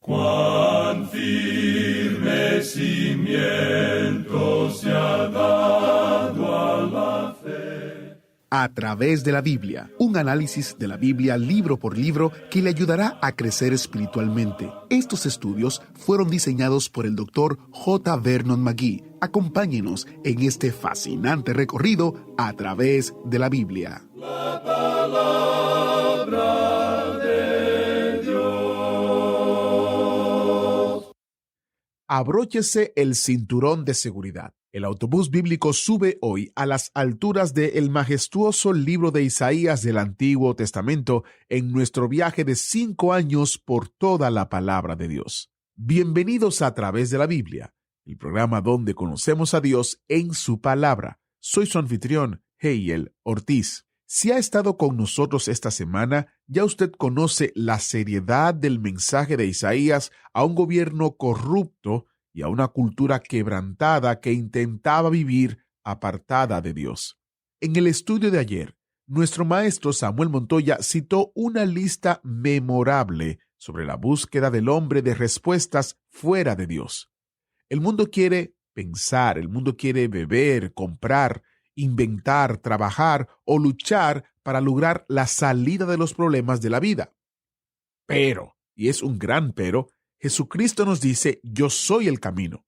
Cuán firme cimiento se ha dado a la fe. A través de la Biblia, un análisis de la Biblia libro por libro que le ayudará a crecer espiritualmente. Estos estudios fueron diseñados por el Dr. J. Vernon McGee. Acompáñenos en este fascinante recorrido a través de la Biblia. La palabra de Dios. Abróchese el cinturón de seguridad. El autobús bíblico sube hoy a las alturas del majestuoso libro de Isaías del Antiguo Testamento en nuestro viaje de 5 años por toda la palabra de Dios. Bienvenidos a Través de la Biblia, el programa donde conocemos a Dios en su palabra. Soy su anfitrión, Heiel Ortiz. Si ha estado con nosotros esta semana, ya usted conoce la seriedad del mensaje de Isaías a un gobierno corrupto y a una cultura quebrantada que intentaba vivir apartada de Dios. En el estudio de ayer, nuestro maestro Samuel Montoya citó una lista memorable sobre la búsqueda del hombre de respuestas fuera de Dios. El mundo quiere pensar, el mundo quiere beber, comprar, inventar, trabajar o luchar para lograr la salida de los problemas de la vida. Pero, y es un gran pero, Jesucristo nos dice, yo soy el camino.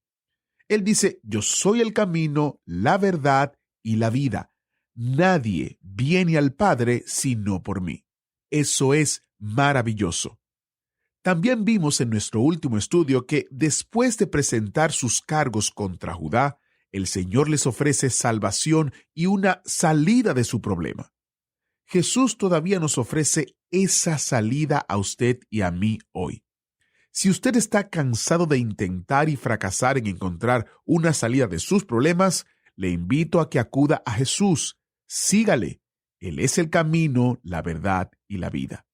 Él dice, yo soy el camino, la verdad y la vida. Nadie viene al Padre sino por mí. Eso es maravilloso. También vimos en nuestro último estudio que después de presentar sus cargos contra Judá, el Señor les ofrece salvación y una salida de su problema. Jesús todavía nos ofrece esa salida a usted y a mí hoy. Si usted está cansado de intentar y fracasar en encontrar una salida de sus problemas, le invito a que acuda a Jesús. Sígale. Él es el camino, la verdad y la vida.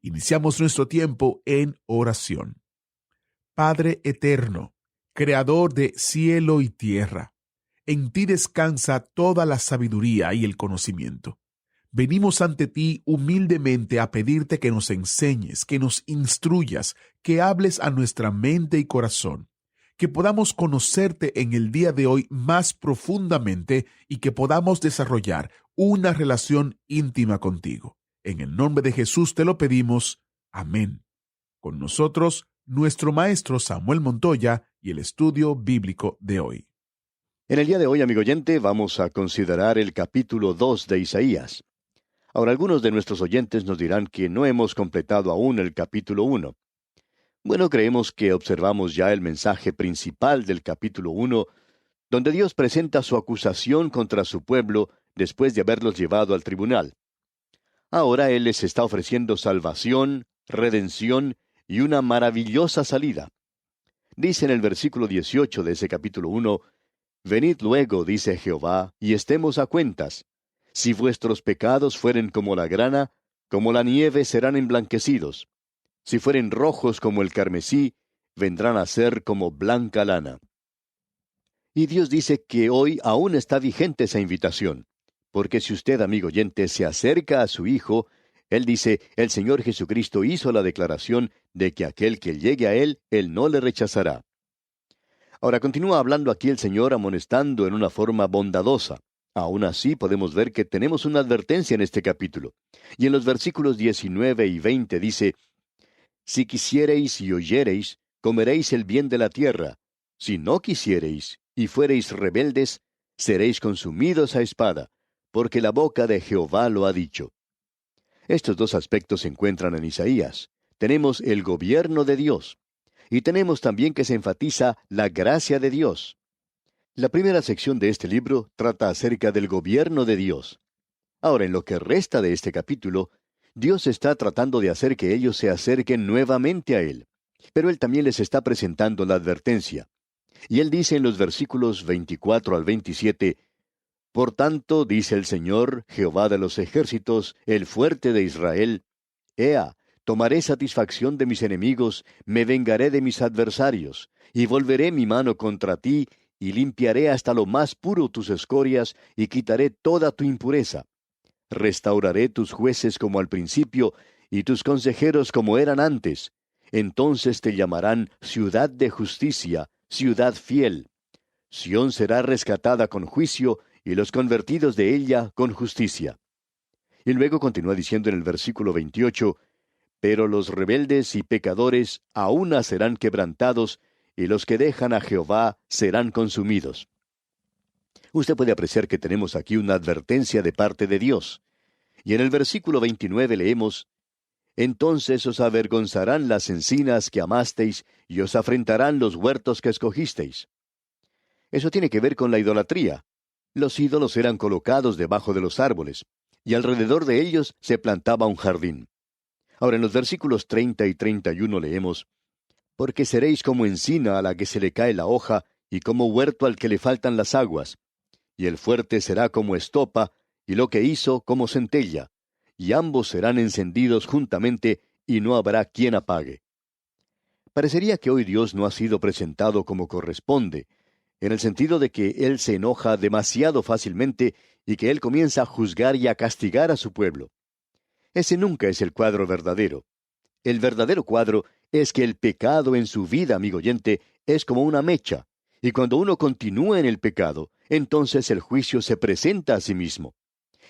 Iniciamos nuestro tiempo en oración. Padre eterno, creador de cielo y tierra, en ti descansa toda la sabiduría y el conocimiento. Venimos ante ti humildemente a pedirte que nos enseñes, que nos instruyas, que hables a nuestra mente y corazón, que podamos conocerte en el día de hoy más profundamente y que podamos desarrollar una relación íntima contigo. En el nombre de Jesús te lo pedimos. Amén. Con nosotros, nuestro maestro Samuel Montoya y el estudio bíblico de hoy. En el día de hoy, amigo oyente, vamos a considerar el capítulo 2 de Isaías. Ahora, algunos de nuestros oyentes nos dirán que no hemos completado aún el capítulo 1. Bueno, creemos que observamos ya el mensaje principal del capítulo 1, donde Dios presenta su acusación contra su pueblo después de haberlos llevado al tribunal. Ahora Él les está ofreciendo salvación, redención y una maravillosa salida. Dice en el versículo 18 de ese capítulo 1, «Venid luego, dice Jehová, y estemos a cuentas. Si vuestros pecados fueren como la grana, como la nieve serán emblanquecidos. Si fueren rojos como el carmesí, vendrán a ser como blanca lana». Y Dios dice que hoy aún está vigente esa invitación, porque si usted, amigo oyente, se acerca a su Hijo, Él dice, el Señor Jesucristo hizo la declaración de que aquel que llegue a Él no le rechazará. Ahora continúa hablando aquí el Señor amonestando en una forma bondadosa. Aún así podemos ver que tenemos una advertencia en este capítulo. Y en los versículos 19 y 20 dice, «Si quisiereis y oyereis, comeréis el bien de la tierra. Si no quisiereis y fuereis rebeldes, seréis consumidos a espada, porque la boca de Jehová lo ha dicho». Estos dos aspectos se encuentran en Isaías. Tenemos el gobierno de Dios, y tenemos también que se enfatiza la gracia de Dios. La primera sección de este libro trata acerca del gobierno de Dios. Ahora, en lo que resta de este capítulo, Dios está tratando de hacer que ellos se acerquen nuevamente a Él, pero Él también les está presentando la advertencia. Y Él dice en los versículos 24 al 27, «Por tanto, dice el Señor, Jehová de los ejércitos, el fuerte de Israel, Ea, tomaré satisfacción de mis enemigos, me vengaré de mis adversarios, y volveré mi mano contra ti, y limpiaré hasta lo más puro tus escorias, y quitaré toda tu impureza. Restauraré tus jueces como al principio, y tus consejeros como eran antes, entonces te llamarán ciudad de justicia, ciudad fiel. Sión será rescatada con juicio, y los convertidos de ella con justicia. Y luego continúa diciendo en el versículo 28, pero los rebeldes y pecadores a una serán quebrantados, y los que dejan a Jehová serán consumidos. Usted puede apreciar que tenemos aquí una advertencia de parte de Dios. Y en el versículo 29 leemos, entonces os avergonzarán las encinas que amasteis, y os afrentarán los huertos que escogisteis. Eso tiene que ver con la idolatría. Los ídolos eran colocados debajo de los árboles, y alrededor de ellos se plantaba un jardín. Ahora en los versículos 30 y 31 leemos, porque seréis como encina a la que se le cae la hoja, y como huerto al que le faltan las aguas. Y el fuerte será como estopa, y lo que hizo como centella, y ambos serán encendidos juntamente, y no habrá quien apague. Parecería que hoy Dios no ha sido presentado como corresponde, en el sentido de que Él se enoja demasiado fácilmente y que Él comienza a juzgar y a castigar a su pueblo. Ese nunca es el cuadro verdadero. El verdadero cuadro es que el pecado en su vida, amigo oyente, es como una mecha, y cuando uno continúa en el pecado, entonces el juicio se presenta a sí mismo.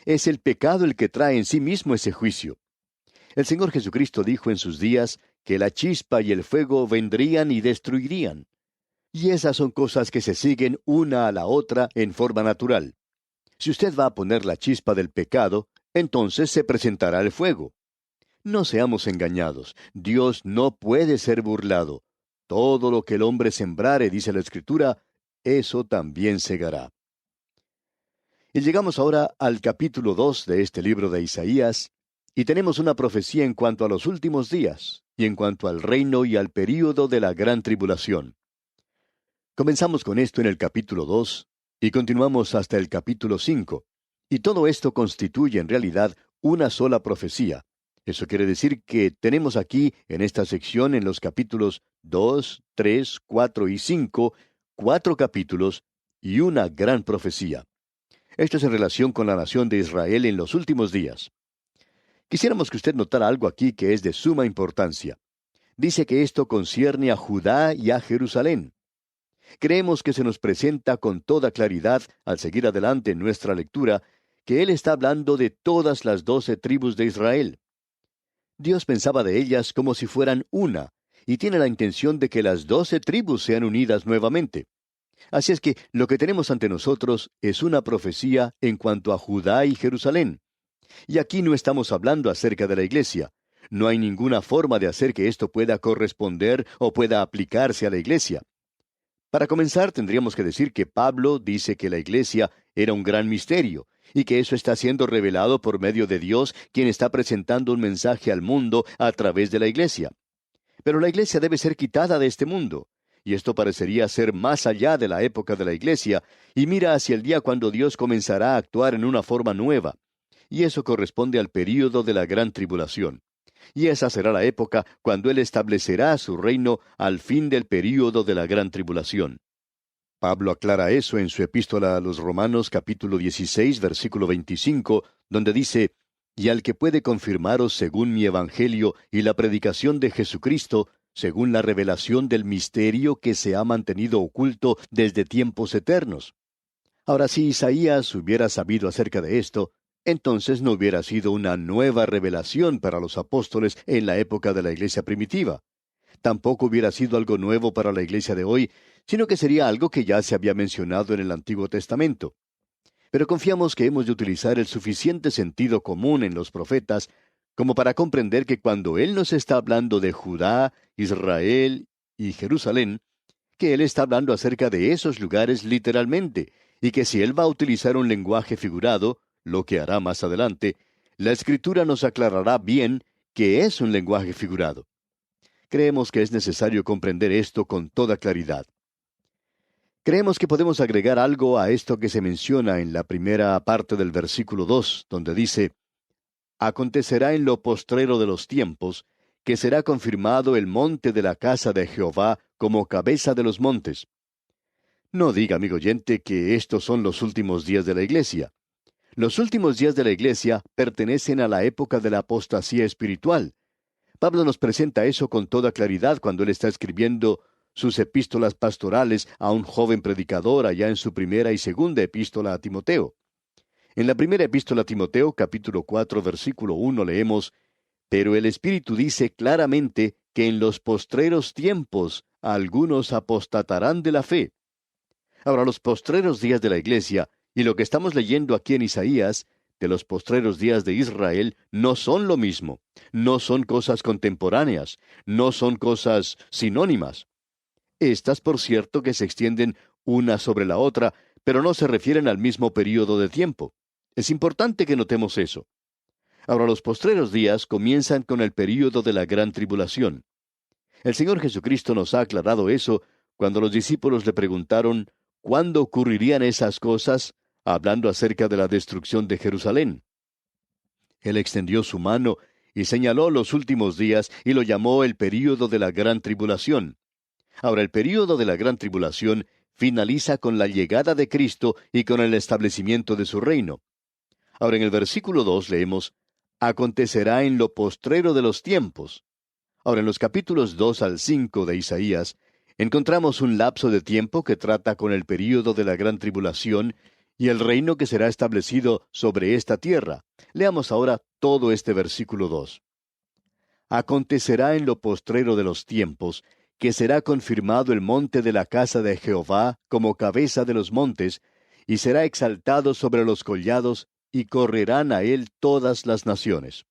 Es el pecado el que trae en sí mismo ese juicio. El Señor Jesucristo dijo en sus días que la chispa y el fuego vendrían y destruirían. Y esas son cosas que se siguen una a la otra en forma natural. Si usted va a poner la chispa del pecado, entonces se presentará el fuego. No seamos engañados. Dios no puede ser burlado. Todo lo que el hombre sembrare, dice la Escritura, eso también segará. Y llegamos ahora al capítulo 2 de este libro de Isaías, y tenemos una profecía en cuanto a los últimos días, y en cuanto al reino y al período de la gran tribulación. Comenzamos con esto en el capítulo 2 y continuamos hasta el capítulo 5. Y todo esto constituye en realidad una sola profecía. Eso quiere decir que tenemos aquí en esta sección en los capítulos 2, 3, 4 y 5, 4 capítulos y una gran profecía. Esto es en relación con la nación de Israel en los últimos días. Quisiéramos que usted notara algo aquí que es de suma importancia. Dice que esto concierne a Judá y a Jerusalén. Creemos que se nos presenta con toda claridad, al seguir adelante en nuestra lectura, que Él está hablando de todas las 12 tribus de Israel. Dios pensaba de ellas como si fueran una, y tiene la intención de que las 12 tribus sean unidas nuevamente. Así es que lo que tenemos ante nosotros es una profecía en cuanto a Judá y Jerusalén. Y aquí no estamos hablando acerca de la iglesia. No hay ninguna forma de hacer que esto pueda corresponder o pueda aplicarse a la iglesia. Para comenzar, tendríamos que decir que Pablo dice que la iglesia era un gran misterio, y que eso está siendo revelado por medio de Dios, quien está presentando un mensaje al mundo a través de la iglesia. Pero la iglesia debe ser quitada de este mundo, y esto parecería ser más allá de la época de la iglesia, y mira hacia el día cuando Dios comenzará a actuar en una forma nueva. Y eso corresponde al período de la gran tribulación. Y esa será la época cuando Él establecerá su reino al fin del período de la gran tribulación. Pablo aclara eso en su epístola a los Romanos capítulo 16, versículo 25, donde dice, «Y al que puede confirmaros según mi evangelio y la predicación de Jesucristo, según la revelación del misterio que se ha mantenido oculto desde tiempos eternos». Ahora, si Isaías hubiera sabido acerca de esto, entonces no hubiera sido una nueva revelación para los apóstoles en la época de la iglesia primitiva. Tampoco hubiera sido algo nuevo para la iglesia de hoy, sino que sería algo que ya se había mencionado en el Antiguo Testamento. Pero confiamos que hemos de utilizar el suficiente sentido común en los profetas como para comprender que cuando Él nos está hablando de Judá, Israel y Jerusalén, que Él está hablando acerca de esos lugares literalmente, y que si Él va a utilizar un lenguaje figurado, lo que hará más adelante, la Escritura nos aclarará bien que es un lenguaje figurado. Creemos que es necesario comprender esto con toda claridad. Creemos que podemos agregar algo a esto que se menciona en la primera parte del versículo 2, donde dice, «Acontecerá en lo postrero de los tiempos, que será confirmado el monte de la casa de Jehová como cabeza de los montes». No diga, amigo oyente, que estos son los últimos días de la iglesia. Los últimos días de la iglesia pertenecen a la época de la apostasía espiritual. Pablo nos presenta eso con toda claridad cuando él está escribiendo sus epístolas pastorales a un joven predicador allá en su primera y segunda epístola a Timoteo. En la primera epístola a Timoteo, capítulo 4, versículo 1, leemos: Pero el Espíritu dice claramente que en los postreros tiempos algunos apostatarán de la fe. Ahora, los postreros días de la Iglesia, y lo que estamos leyendo aquí en Isaías, de los postreros días de Israel, no son lo mismo, no son cosas contemporáneas, no son cosas sinónimas. Estas, por cierto, que se extienden una sobre la otra, pero no se refieren al mismo período de tiempo. Es importante que notemos eso. Ahora, los postreros días comienzan con el período de la gran tribulación. El Señor Jesucristo nos ha aclarado eso cuando los discípulos le preguntaron cuándo ocurrirían esas cosas, hablando acerca de la destrucción de Jerusalén. Él extendió su mano y señaló los últimos días y lo llamó el período de la gran tribulación. Ahora, el período de la gran tribulación finaliza con la llegada de Cristo y con el establecimiento de su reino. Ahora, en el versículo 2 leemos: Acontecerá en lo postrero de los tiempos. Ahora, en los capítulos 2 al 5 de Isaías, encontramos un lapso de tiempo que trata con el período de la gran tribulación y el reino que será establecido sobre esta tierra. Leamos ahora todo este versículo 2. Acontecerá en lo postrero de los tiempos, que será confirmado el monte de la casa de Jehová como cabeza de los montes, y será exaltado sobre los collados, y correrán a él todas las naciones.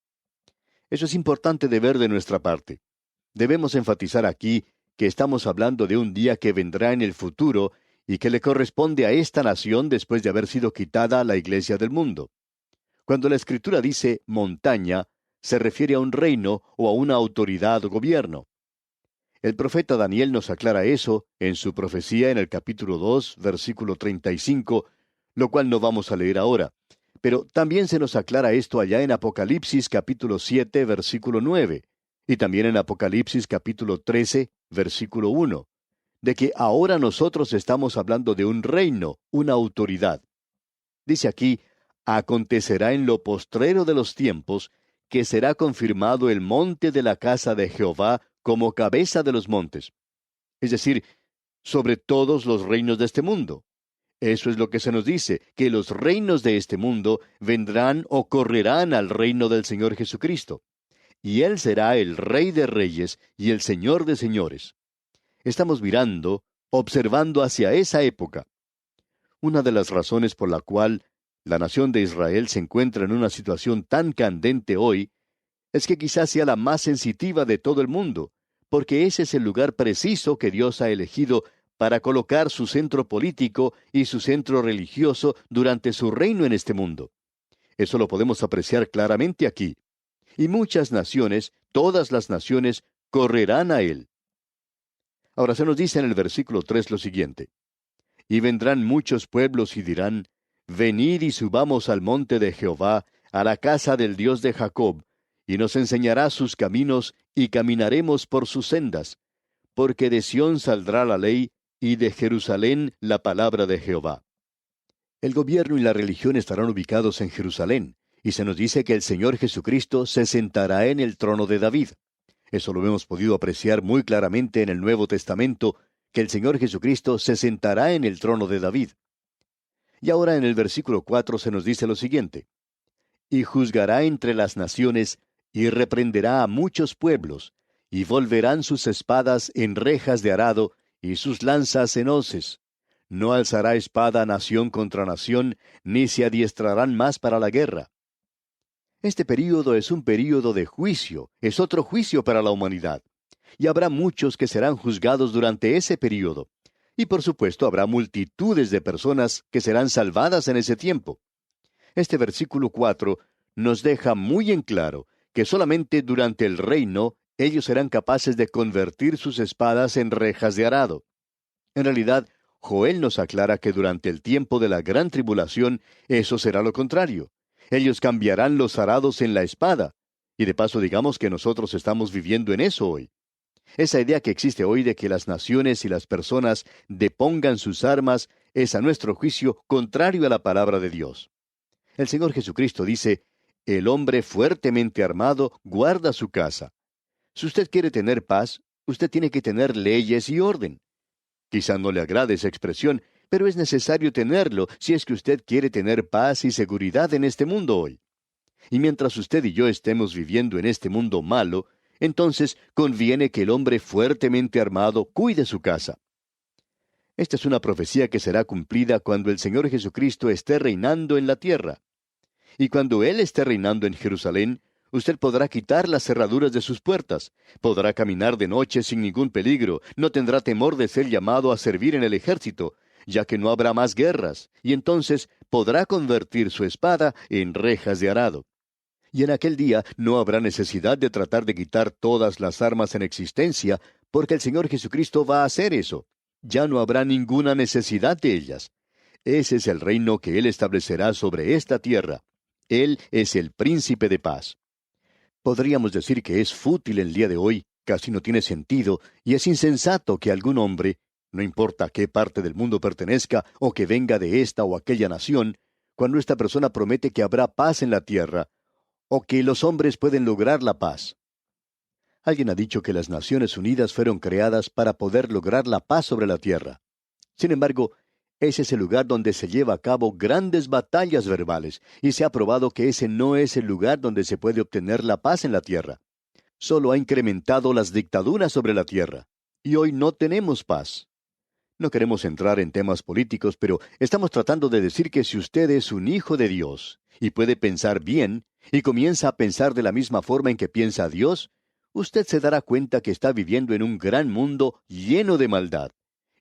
Eso es importante de ver de nuestra parte. Debemos enfatizar aquí que estamos hablando de un día que vendrá en el futuro y que le corresponde a esta nación después de haber sido quitada la iglesia del mundo. Cuando la Escritura dice montaña, se refiere a un reino o a una autoridad o gobierno. El profeta Daniel nos aclara eso en su profecía en el capítulo 2, versículo 35, lo cual no vamos a leer ahora. Pero también se nos aclara esto allá en Apocalipsis capítulo 7, versículo 9, y también en Apocalipsis capítulo 13, versículo 1, de que ahora nosotros estamos hablando de un reino, una autoridad. Dice aquí: acontecerá en lo postrero de los tiempos, que será confirmado el monte de la casa de Jehová como cabeza de los montes. Es decir, sobre todos los reinos de este mundo. Eso es lo que se nos dice, que los reinos de este mundo vendrán o correrán al reino del Señor Jesucristo. Y Él será el Rey de Reyes y el Señor de Señores. Estamos mirando, observando hacia esa época. Una de las razones por la cual la nación de Israel se encuentra en una situación tan candente hoy es que quizás sea la más sensitiva de todo el mundo, porque ese es el lugar preciso que Dios ha elegido para colocar su centro político y su centro religioso durante su reino en este mundo. Eso lo podemos apreciar claramente aquí. Y muchas naciones, todas las naciones, correrán a él. Ahora se nos dice en el versículo 3 lo siguiente: Y vendrán muchos pueblos y dirán: Venid y subamos al monte de Jehová, a la casa del Dios de Jacob, y nos enseñará sus caminos, y caminaremos por sus sendas. Porque de Sión saldrá la ley, y de Jerusalén la palabra de Jehová. El gobierno y la religión estarán ubicados en Jerusalén, y se nos dice que el Señor Jesucristo se sentará en el trono de David. Eso lo hemos podido apreciar muy claramente en el Nuevo Testamento, que el Señor Jesucristo se sentará en el trono de David. Y ahora en el versículo 4 se nos dice lo siguiente: Y juzgará entre las naciones, y reprenderá a muchos pueblos, y volverán sus espadas en rejas de arado, y sus lanzas en hoces. No alzará espada nación contra nación, ni se adiestrarán más para la guerra. Este período es un período de juicio, es otro juicio para la humanidad. Y habrá muchos que serán juzgados durante ese período. Y por supuesto habrá multitudes de personas que serán salvadas en ese tiempo. Este versículo 4 nos deja muy en claro que solamente durante el reino ellos serán capaces de convertir sus espadas en rejas de arado. En realidad, Joel nos aclara que durante el tiempo de la gran tribulación eso será lo contrario. Ellos cambiarán los arados en la espada. Y de paso digamos que nosotros estamos viviendo en eso hoy. Esa idea que existe hoy de que las naciones y las personas depongan sus armas es, a nuestro juicio, contrario a la palabra de Dios. El Señor Jesucristo dice: el hombre fuertemente armado guarda su casa. Si usted quiere tener paz, usted tiene que tener leyes y orden. Quizá no le agrade esa expresión, pero es necesario tenerlo si es que usted quiere tener paz y seguridad en este mundo hoy. Y mientras usted y yo estemos viviendo en este mundo malo, entonces conviene que el hombre fuertemente armado cuide su casa. Esta es una profecía que será cumplida cuando el Señor Jesucristo esté reinando en la tierra. Y cuando Él esté reinando en Jerusalén, usted podrá quitar las cerraduras de sus puertas, podrá caminar de noche sin ningún peligro, no tendrá temor de ser llamado a servir en el ejército, ya que no habrá más guerras, y entonces podrá convertir su espada en rejas de arado. Y en aquel día no habrá necesidad de tratar de quitar todas las armas en existencia, porque el Señor Jesucristo va a hacer eso. Ya no habrá ninguna necesidad de ellas. Ese es el reino que Él establecerá sobre esta tierra. Él es el príncipe de paz. Podríamos decir que es fútil el día de hoy, casi no tiene sentido, y es insensato que algún hombre, no importa a qué parte del mundo pertenezca o que venga de esta o aquella nación, cuando esta persona promete que habrá paz en la tierra, o que los hombres pueden lograr la paz. Alguien ha dicho que las Naciones Unidas fueron creadas para poder lograr la paz sobre la tierra. Sin embargo, ese es el lugar donde se lleva a cabo grandes batallas verbales, y se ha probado que ese no es el lugar donde se puede obtener la paz en la tierra. Solo ha incrementado las dictaduras sobre la tierra, y hoy no tenemos paz. No queremos entrar en temas políticos, pero estamos tratando de decir que si usted es un hijo de Dios, y puede pensar bien, y comienza a pensar de la misma forma en que piensa Dios, usted se dará cuenta que está viviendo en un gran mundo lleno de maldad.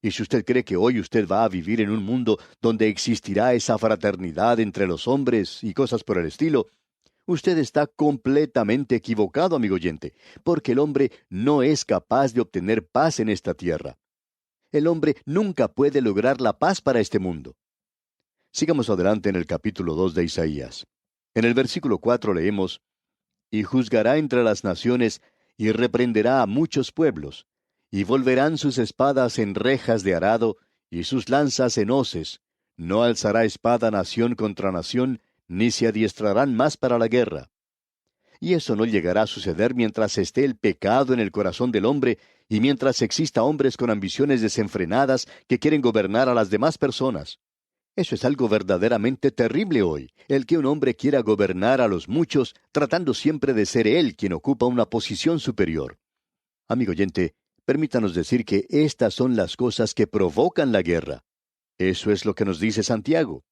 Y si usted cree que hoy usted va a vivir en un mundo donde existirá esa fraternidad entre los hombres y cosas por el estilo, usted está completamente equivocado, amigo oyente, porque el hombre no es capaz de obtener paz en esta tierra. El hombre nunca puede lograr la paz para este mundo. Sigamos adelante en el capítulo 2 de Isaías. En el versículo 4 leemos: «Y juzgará entre las naciones, y reprenderá a muchos pueblos, y volverán sus espadas en rejas de arado, y sus lanzas en hoces. No alzará espada nación contra nación, ni se adiestrarán más para la guerra». Y eso no llegará a suceder mientras esté el pecado en el corazón del hombre, y mientras exista hombres con ambiciones desenfrenadas que quieren gobernar a las demás personas. Eso es algo verdaderamente terrible hoy, el que un hombre quiera gobernar a los muchos, tratando siempre de ser él quien ocupa una posición superior. Amigo oyente, permítanos decir que estas son las cosas que provocan la guerra. Eso es lo que nos dice Santiago.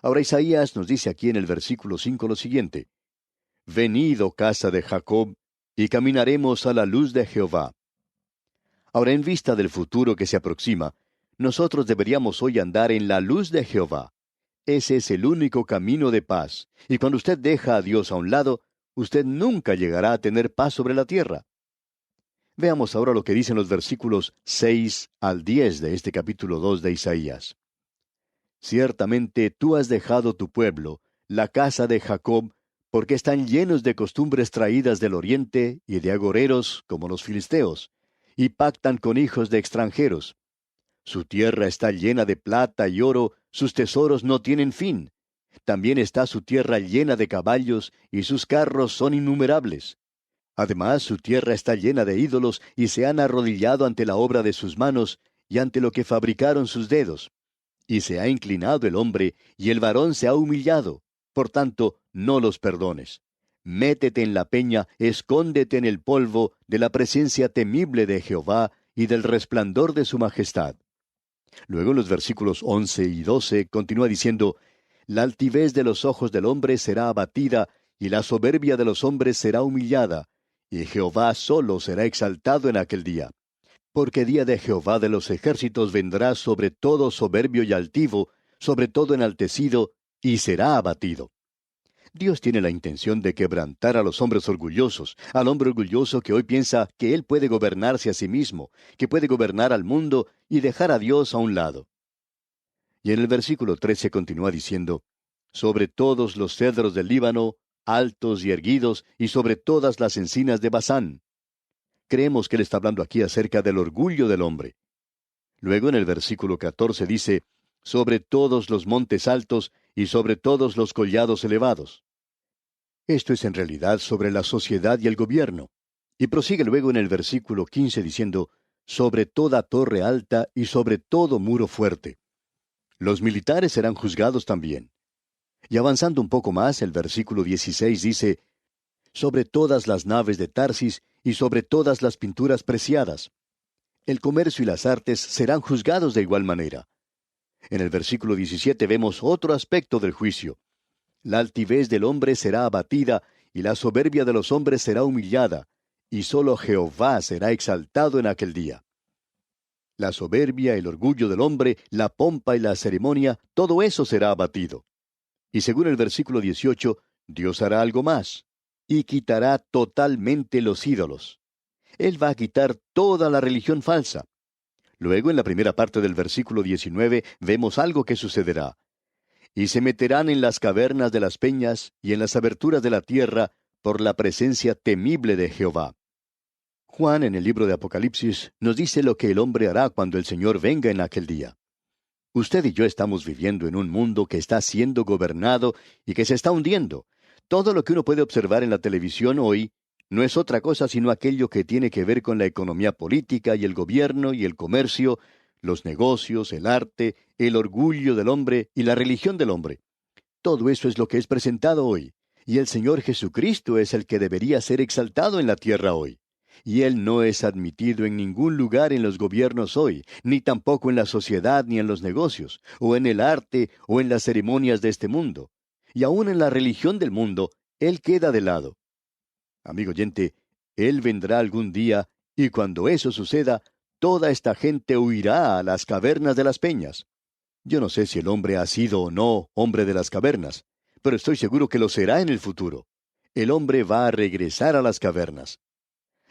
Ahora Isaías nos dice aquí en el versículo 5 lo siguiente: «Venid, oh casa de Jacob, y caminaremos a la luz de Jehová». Ahora, en vista del futuro que se aproxima, nosotros deberíamos hoy andar en la luz de Jehová. Ese es el único camino de paz, y cuando usted deja a Dios a un lado, usted nunca llegará a tener paz sobre la tierra. Veamos ahora lo que dicen los versículos 6 al 10 de este capítulo 2 de Isaías. «Ciertamente tú has dejado tu pueblo, la casa de Jacob, porque están llenos de costumbres traídas del oriente y de agoreros como los filisteos, y pactan con hijos de extranjeros. Su tierra está llena de plata y oro, sus tesoros no tienen fin. También está su tierra llena de caballos, y sus carros son innumerables. Además, su tierra está llena de ídolos, y se han arrodillado ante la obra de sus manos, y ante lo que fabricaron sus dedos. Y se ha inclinado el hombre, y el varón se ha humillado. Por tanto, no los perdones. Métete en la peña, escóndete en el polvo de la presencia temible de Jehová y del resplandor de su majestad». Luego en los versículos 11 y 12 continúa diciendo: «La altivez de los ojos del hombre será abatida, y la soberbia de los hombres será humillada, y Jehová solo será exaltado en aquel día. Porque día de Jehová de los ejércitos vendrá sobre todo soberbio y altivo, sobre todo enaltecido, y será abatido». Dios tiene la intención de quebrantar a los hombres orgullosos, al hombre orgulloso que hoy piensa que él puede gobernarse a sí mismo, que puede gobernar al mundo y dejar a Dios a un lado. Y en el versículo 13 continúa diciendo: «Sobre todos los cedros del Líbano, altos y erguidos, y sobre todas las encinas de Basán». Creemos que él está hablando aquí acerca del orgullo del hombre. Luego en el versículo 14 dice: «Sobre todos los montes altos, y sobre todos los collados elevados». Esto es en realidad sobre la sociedad y el gobierno. Y prosigue luego en el versículo 15 diciendo, sobre toda torre alta y sobre todo muro fuerte. Los militares serán juzgados también. Y avanzando un poco más, el versículo 16 dice, sobre todas las naves de Tarsis y sobre todas las pinturas preciadas. El comercio y las artes serán juzgados de igual manera. En el versículo 17 vemos otro aspecto del juicio. La altivez del hombre será abatida, y la soberbia de los hombres será humillada, y sólo Jehová será exaltado en aquel día. La soberbia, el orgullo del hombre, la pompa y la ceremonia, todo eso será abatido. Y según el versículo 18, Dios hará algo más, y quitará totalmente los ídolos. Él va a quitar toda la religión falsa. Luego, en la primera parte del versículo 19, vemos algo que sucederá. Y se meterán en las cavernas de las peñas y en las aberturas de la tierra por la presencia temible de Jehová. Juan, en el libro de Apocalipsis, nos dice lo que el hombre hará cuando el Señor venga en aquel día. Usted y yo estamos viviendo en un mundo que está siendo gobernado y que se está hundiendo. Todo lo que uno puede observar en la televisión hoy no es otra cosa sino aquello que tiene que ver con la economía política y el gobierno y el comercio, los negocios, el arte, el orgullo del hombre y la religión del hombre. Todo eso es lo que es presentado hoy, y el Señor Jesucristo es el que debería ser exaltado en la tierra hoy. Y Él no es admitido en ningún lugar en los gobiernos hoy, ni tampoco en la sociedad ni en los negocios, o en el arte o en las ceremonias de este mundo. Y aún en la religión del mundo, Él queda de lado. Amigo oyente, Él vendrá algún día, y cuando eso suceda, toda esta gente huirá a las cavernas de las peñas. Yo no sé si el hombre ha sido o no hombre de las cavernas, pero estoy seguro que lo será en el futuro. El hombre va a regresar a las cavernas.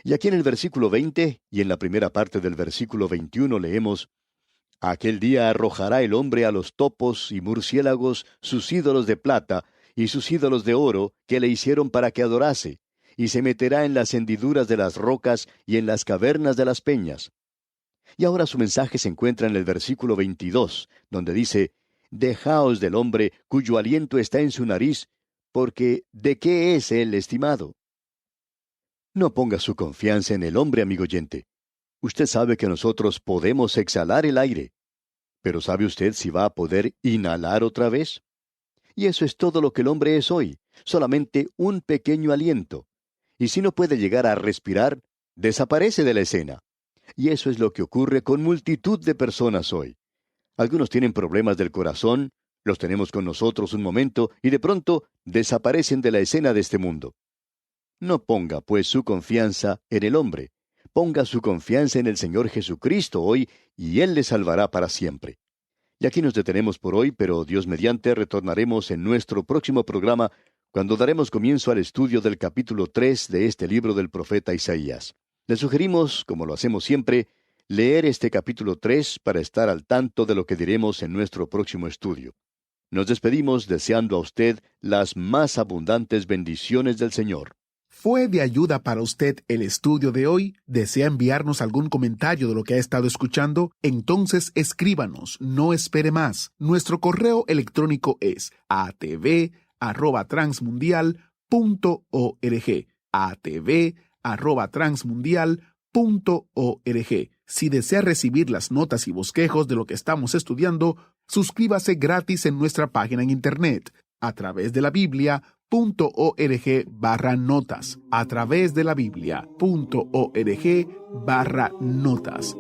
Y aquí en el versículo 20 y en la primera parte del versículo 21 leemos, aquel día arrojará el hombre a los topos y murciélagos sus ídolos de plata y sus ídolos de oro que le hicieron para que adorase, y se meterá en las hendiduras de las rocas y en las cavernas de las peñas. Y ahora su mensaje se encuentra en el versículo 22, donde dice, dejaos del hombre cuyo aliento está en su nariz, porque ¿de qué es él estimado? No ponga su confianza en el hombre, amigo oyente. Usted sabe que nosotros podemos exhalar el aire, pero ¿sabe usted si va a poder inhalar otra vez? Y eso es todo lo que el hombre es hoy, solamente un pequeño aliento. Y si no puede llegar a respirar, desaparece de la escena. Y eso es lo que ocurre con multitud de personas hoy. Algunos tienen problemas del corazón, los tenemos con nosotros un momento y de pronto desaparecen de la escena de este mundo. No ponga, pues, su confianza en el hombre. Ponga su confianza en el Señor Jesucristo hoy y Él le salvará para siempre. Y aquí nos detenemos por hoy, pero Dios mediante retornaremos en nuestro próximo programa cuando daremos comienzo al estudio del capítulo 3 de este libro del profeta Isaías. Le sugerimos, como lo hacemos siempre, leer este capítulo 3 para estar al tanto de lo que diremos en nuestro próximo estudio. Nos despedimos deseando a usted las más abundantes bendiciones del Señor. ¿Fue de ayuda para usted el estudio de hoy? ¿Desea enviarnos algún comentario de lo que ha estado escuchando? Entonces escríbanos, no espere más. Nuestro correo electrónico es atv@transmundial.org. atv@transmundial.org. Si desea recibir las notas y bosquejos de lo que estamos estudiando, suscríbase gratis en nuestra página en internet a través de la Biblia.org/notas. a través de la Biblia.org/notas.